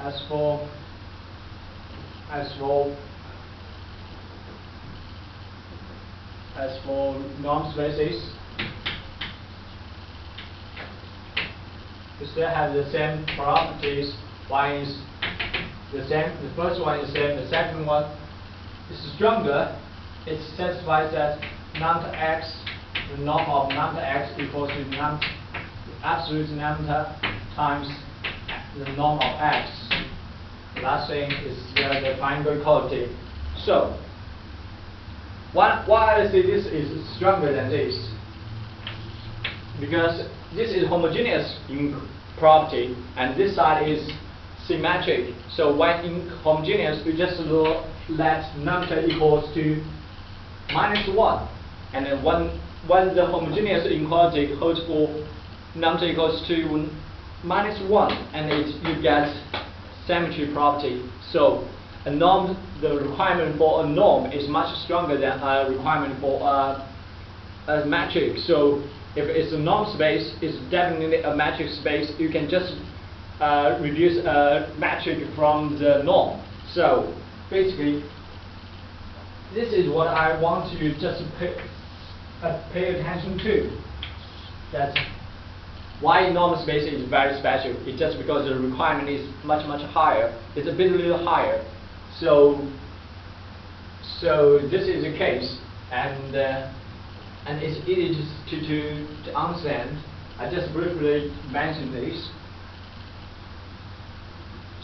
As for norm spaces, we still have the same properties. One is the same. The first one is the same. The second one is stronger. It satisfies that lambda x, the norm of lambda x equals to lambda, absolute lambda times the norm of x. The last thing is the triangle equality. So, why I say this is stronger than this? Because this is homogeneous in property, and this side is symmetric. So when in homogeneous, we just let lambda equals to -1, and then when the homogeneous inequality holds for lambda equals to -1, and you get symmetry property. So a norm, the requirement for a norm is much stronger than a requirement for a metric. So if it's a norm space, it's definitely a metric space. You can just reduce a metric from the norm. So basically, this is what I want you just pay attention to. That why norm space is very special. It's just because the requirement is much higher. It's a little higher. So this is the case, and it's easy to understand. I just briefly mentioned this.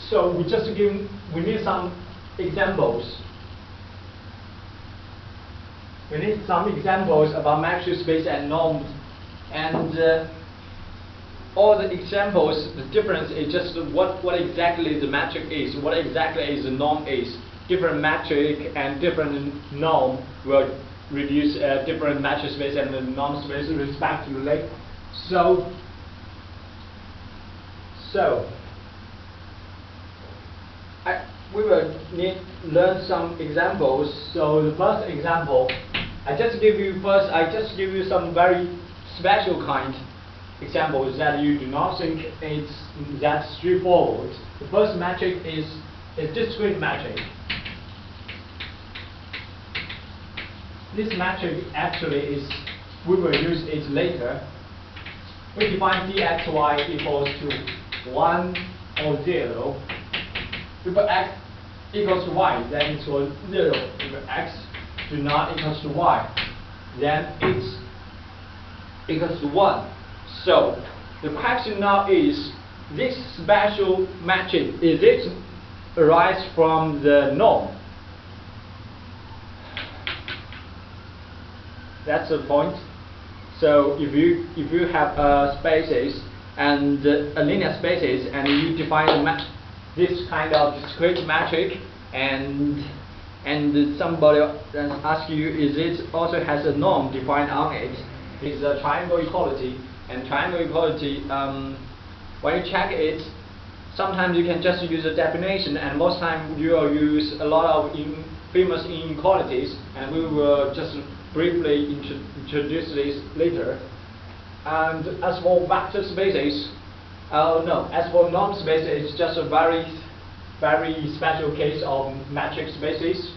So we need some examples. We need some examples about metric space and norms, and all the examples, the difference is just what exactly the metric is, what exactly is the norm is. Different metric and different norm will reduce different metric space and the norm space respectively. So we will learn some examples. So the first example, I just give you some very special kind examples that you do not think it's that straightforward. The first metric is a discrete metric. This metric actually is, we will use it later. We define dxy equals to 1 or 0. If x equals to y, then it's 0. If x do not equals to y, then it's equals to 1. So the question now is, this special metric, is it arise from the norm? That's the point. So if you have spaces and linear spaces, and you define this kind of discrete metric, and somebody asks you, is it also has a norm defined on it? It's a triangle equality, and triangle equality, when you check it, sometimes you can just use a definition, and most time you will use a lot of famous inequalities, and we will just briefly introduce this later. And as for vector spaces, as for norm spaces, it's just a very special case of metric spaces.